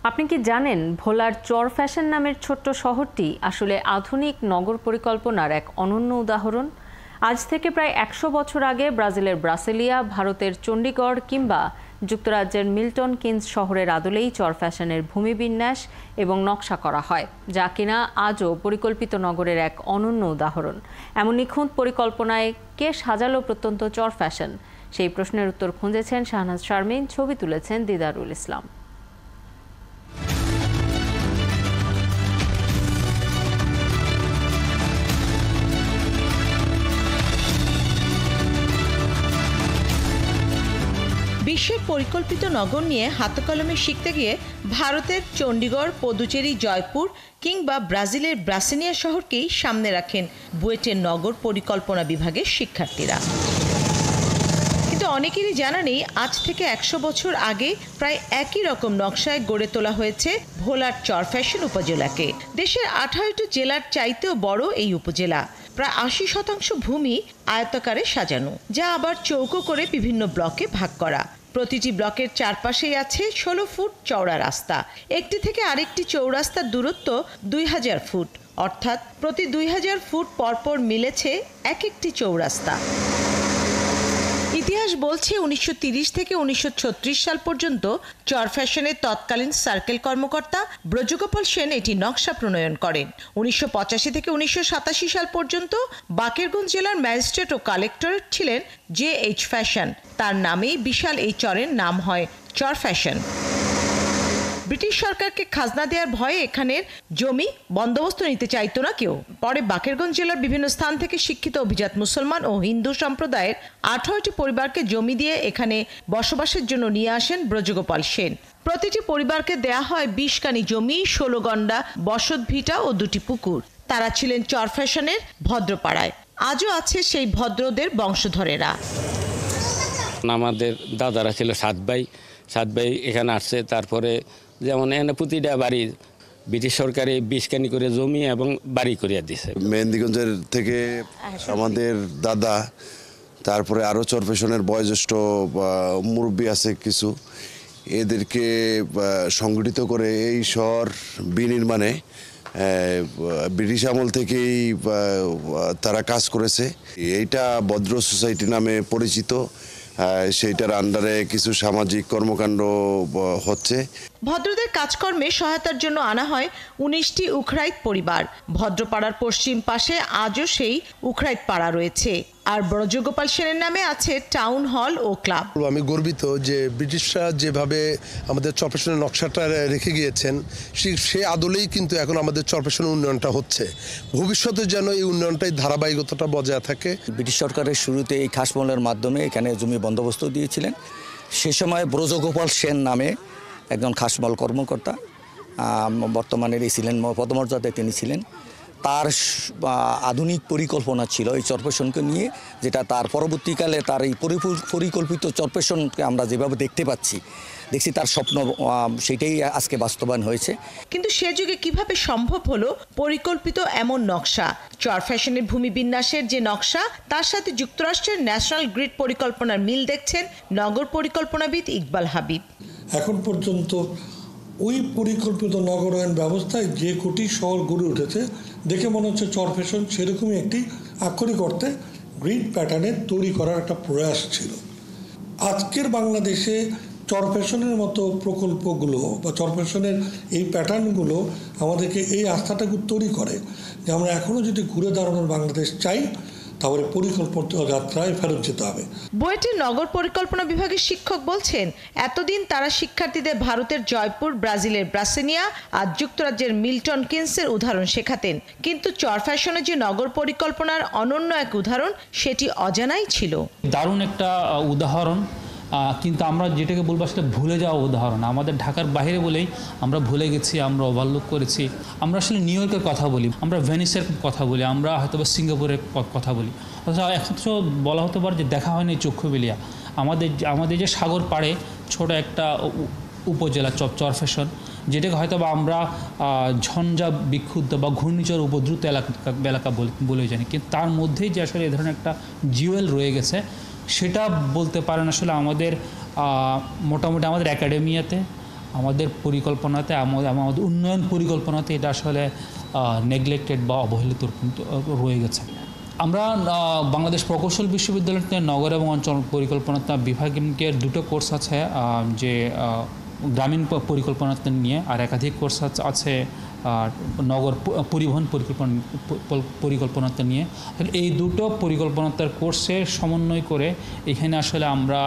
আপনি কি জানেন ভোলার চর ফ্যাশন নামের ছোট্ট শহরটি আসলে আধুনিক নগর পরিকল্পনার এক অনন্য উদাহরণ। আজ থেকে প্রায় ১০০ বছর আগে ব্রাজিলের ব্রাসিলিয়া, ভারতের চণ্ডীগড় কিংবা যুক্তরাজ্যের মিল্টন কিনস শহরের আদলেই চর ফ্যাশনের ভূমিবিন্যাস এবং নকশা করা হয়, যা কিনা আজও পরিকল্পিত নগরের এক অনন্য উদাহরণ। এমন নিখুঁত পরিকল্পনায় কে সাজালো প্রত্যন্ত চর ফ্যাশন? সেই প্রশ্নের উত্তর খুঁজেছেন শাহনাজ শারমিন, ছবি তুলেছেন দিদারুল ইসলাম। বিশ্বের পরিকল্পিত নগর নিয়ে হাতেকলমে শিখতে গিয়ে ভারতের চণ্ডীগড়, পদুচেরি, জয়পুর কিংবা ব্রাজিলের ব্রাসিলিয়া শহরকেই সামনে রাখেন বুয়েটের নগর পরিকল্পনা বিভাগের শিক্ষার্থীরা। কিন্তু অনেকেরই জানা নেই আজ থেকে ১০০ বছর আগে প্রায় একই রকম নকশায় গড়ে তোলা হয়েছে ভোলার চর ফ্যাশন উপজেলাকে। দেশের ১৮টি জেলার চাইতেও বড় এই উপজেলা। প্রায় ৮০% ভূমি আয়তাকারে সাজানো, যা আবার চৌকো করে বিভিন্ন ব্লকে ভাগ করা। প্রতিটি ব্লকের চারপাশেই আছে ১৬ ফুট চওড়া রাস্তা। একটি থেকে আরেকটি চৌরাস্তার দূরত্ব ২০০০ ফুট, অর্থাৎ প্রতি ২০০০ ফুট পরপর মিলেছে এক একটি চৌরাস্তা। ইতিহাস বলছে ১৯৩০ থেকে ১৯৩৬ সাল পর্যন্ত চর ফ্যাশনের তৎকালীন সার্কেল কর্মকর্তা ব্রজগোপাল সেন এটি নকশা প্রণয়ন করেন। ১৯৮৫ থেকে ১৯৮৭ সাল পর্যন্ত বাকেরগঞ্জ জেলার ম্যাজিস্ট্রেট ও কালেক্টর ছিলেন JH ফ্যাশন। তার নামেই বিশাল এই চরের নাম হয় চর ফ্যাশন। ব্রিটিশ সরকারকে খাজনা দেওয়ার ভয়ে এখানের জমি বন্দোবস্ত নিতে চাইতো না কেউ। পরে বাকেরগঞ্জ জেলার বিভিন্ন স্থান থেকে শিক্ষিত অভিজাত মুসলমান ও হিন্দু সম্প্রদায়ের ১৮টি পরিবারকে জমি দিয়ে এখানে বসবাসের জন্য নিয়ে আসেন ব্রজগোপাল সেন। প্রতিটি পরিবারকে দেয়া হয় ২০ কানি জমি, ১৬ গন্ডা বসত ভিটা ও ২টি পুকুর। তারা ছিলেন চর ফ্যাশনের ভদ্রপাড়ায়। আজও আছে সেই ভদ্রদের বংশধরেরা। আমাদের দাদারা ছিল ৭ ভাই এখানে আসছে। তারপরে যেমন এখানে প্রতিটা বাড়ি ব্রিটিশ সরকারে ২০ কানি করে জমি এবং বাড়ি করিয়া দিছে। মেহেন্দিগঞ্জের থেকে আমাদের দাদা, তারপরে আরও চর ফ্যাশনের বয়োজ্যেষ্ঠ মুরব্বী আছে কিছু, এদেরকে সংগঠিত করে এই শহর বিনির্মাণে ব্রিটিশ আমল থেকেই তারা কাজ করেছে। এইটা ভদ্র সোসাইটি নামে পরিচিত। সেইটার আন্ডারে কিছু সামাজিক কর্মকাণ্ড হচ্ছে। ভদ্রদের কাজকর্মে সহায়তার জন্য আনা হয় ১৯টি উখরাইত পরিবার। ভদ্রপাড়ার পশ্চিম পাশে আজও সেই উখরাইত পাড়া রয়েছে। আর ব্রজগোপাল সেনের নামে আছে টাউন হল ও ক্লাব। আমি গর্বিত যে ব্রিটিশরা যেভাবে আমাদের চর ফ্যাশনের নকশাটা রেখে গিয়েছেন, সে আদলেই কিন্তু এখন আমাদের চর ফ্যাশনের উন্নয়নটা হচ্ছে। ভবিষ্যতে যেন এই উন্নয়নটাই ধারাবাহিকতাটা বজায় থাকে। ব্রিটিশ সরকারের শুরুতে এই খাসমলের মাধ্যমে এখানে জমি বন্দোবস্ত দিয়েছিলেন। সে সময় ব্রজগোপাল সেন নামে একজন খাসমল কর্মকর্তা, বর্তমানে ছিলেন পদমর্যাদায় তিনি ছিলেন। তার আধুনিক পরিকল্পনা ছিল এই চরপেশনকে নিয়ে, যেটা তার পরবর্তীকালে তার এই পরিকল্পিত চরপেশনকে আমরা যেভাবে দেখছি তার স্বপ্ন সেটাই আজকে বাস্তবায়ন হয়েছে। কিন্তু সে যুগে কিভাবে সম্ভব হলো পরিকল্পিত এমন নকশা? চর ফ্যাশনের ভূমিবিন্যাসের যে নকশা, তার সাথে যুক্তরাষ্ট্রের ন্যাশনাল গ্রিড পরিকল্পনার মিল দেখছেন নগর পরিকল্পনাবিদ ইকবাল হাবিব। এখন পর্যন্ত ওই পরিকল্পিত নগরায়ণ ব্যবস্থায় যে কোটি শহর গড়ে উঠেছে, দেখে মনে হচ্ছে চর ফ্যাশন সেরকমই একটি আক্ষরিক অর্থে গ্রিড প্যাটার্নে তৈরি করার একটা প্রয়াস ছিল। আজকের বাংলাদেশে চর ফ্যাশনের মতো প্রকল্পগুলো বা চর ফ্যাশনের এই প্যাটার্নগুলো আমাদেরকে এই আস্থাটাকে তৈরি করে যে আমরা এখনও যদি ঘুরে দাঁড়ানোর বাংলাদেশ চাই, তাহলে পরিকল্পিত যাত্রায় ফেরত যেতে হবে। বুয়েটের নগর পরিকল্পনা বিভাগের শিক্ষক বলছেন, এতদিন তারা শিক্ষার্থীদের ভারতের জয়পুর, ব্রাজিলের ব্রাসিলিয়া আর যুক্তরাজ্যের মিল্টন কিনসের উদাহরণ শেখাতেন। কিন্তু চর ফ্যাশনের যে নগর পরিকল্পনার অনন্য এক উদাহরণ, সেটি অজানাই ছিল। দারুণ একটা উদাহরণ, কিন্তু আমরা যেটাকে বলবো আসলে ভুলে যাওয়া উদাহরণ। আমাদের ঢাকার বাইরে বলেই আমরা ভুলে গেছি, আমরা ওভারলুক করেছি। আমরা আসলে নিউ ইয়র্কের কথা বলি, আমরা ভেনিসের কথা বলি, আমরা হয়তো বা সিঙ্গাপুরের কথা বলি, অথচ একমাত্র বলা হতে পারে যে দেখা হয়নি চক্ষু বিলিয়া। আমাদের যে সাগর পাড়ে ছোট একটা উপজেলা চর ফ্যাশন, যেটাকে হয়তো বা আমরা ঝঞ্ঝা বিক্ষুব্ধ বা ঘূর্ণিঝড় উপদ্রুত এলাকা বলে জানি, কিন্তু তার মধ্যেই যে আসলে এ ধরনের একটা জিওয়েল রয়ে গেছে, সেটা বলতে পারেন আসলে আমাদের মোটামুটি আমাদের একাডেমিয়াতে আমাদের পরিকল্পনাতে আমাদের উন্নয়ন পরিকল্পনাতে এটা আসলে নেগলেক্টেড বা অবহেলিত রয়ে গেছে। আমরা বাংলাদেশ প্রকৌশল বিশ্ববিদ্যালয়তে নগর এবং অঞ্চল পরিকল্পনা বিভাগের দুটো কোর্স আছে, যে গ্রামীণ পরিকল্পনা নিয়ে, আর একাধিক কোর্স আছে নগর পরিবহন পরিকল্পনাতে নিয়ে। এই দুটো পরিকল্পনার কোর্সের সমন্বয় করে এখানে আসলে আমরা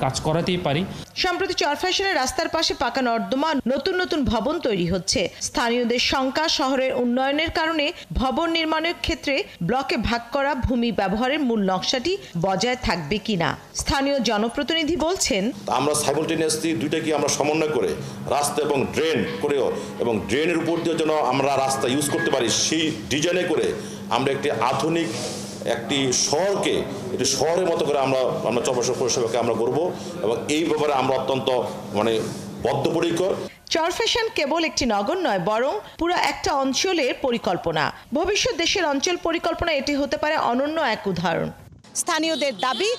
কাজ করাতেই পারি। সম্প্রতি চরফ্যাশনের রাস্তার পাশে পাকা নর্দমা, নতুন নতুন ভবন তৈরি হচ্ছে। স্থানীয়দের শঙ্কা, শহরের উন্নয়নের কারণে ভবন নির্মাণের ক্ষেত্রে ব্লকে ভাগ করা ভূমি ব্যবহারের মূল নকশাটি বজায় থাকবে কিনা। স্থানীয় জনপ্রতিনিধি বলছেন, আমরা সাইমultaneously দুইটাকে আমরা সমন্বয় করে রাস্তা এবং ড্রেন করেও, এবং ড্রেনের উপর দিয়ে যেন আমরা রাস্তা ইউজ করতে পারি সেই ডিজাইনে করে আমরা একটি আধুনিক একটি শহরকে একটি শহরের মতো করে আমরা চরফ্যাশন পৌরসভাকে আমরা করব, এবং এই ব্যাপারে আমরা অত্যন্ত বদ্ধপরিকর। চরফ্যাশন কেবল একটি নগর নয়, বরং পুরো একটা অঞ্চলের পরিকল্পনা। ভবিষ্যৎ দেশের অঞ্চল পরিকল্পনা এটি হতে পারে অনন্য এক উদাহরণ। স্থানীয়দের দাবি,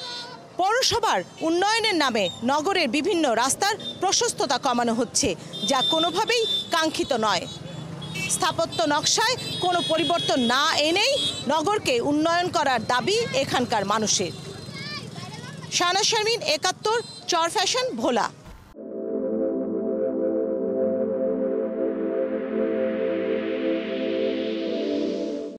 পৌরসভার উন্নয়নের নামে নগরের বিভিন্ন রাস্তার প্রশস্ততা কমানো হচ্ছে, যা কোনোভাবেই কাঙ্ক্ষিত নয়। স্থাপত্য নকশায় কোনো পরিবর্তন না এনেই নগরকে উন্নয়ন করার দাবি এখানকার মানুষের। শাহনাজ শারমিন, ৭১, চরফ্যাশন, ভোলা।